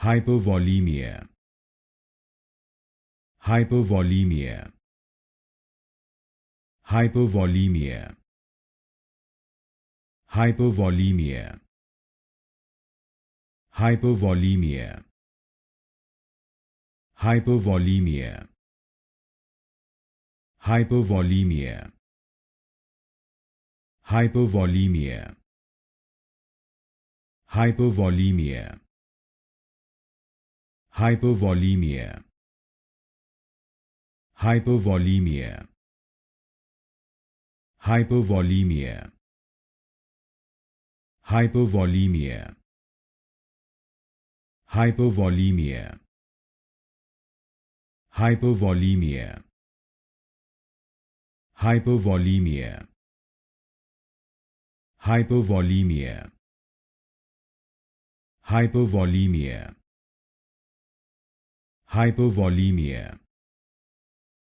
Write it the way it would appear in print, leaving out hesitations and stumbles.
Hypervolemia. Hypervolemia. Hypervolemia. Hypervolemia. Hypervolemia. Hypervolemia. Hypervolemia. Hypervolemia. Hypervolemia. Hypervolemia. Hypervolemia. Hypervolemia. Hypervolemia. Hypervolemia. Hypervolemia. Hypervolemia. Hypervolemia. Hypervolemia. Hypervolemia.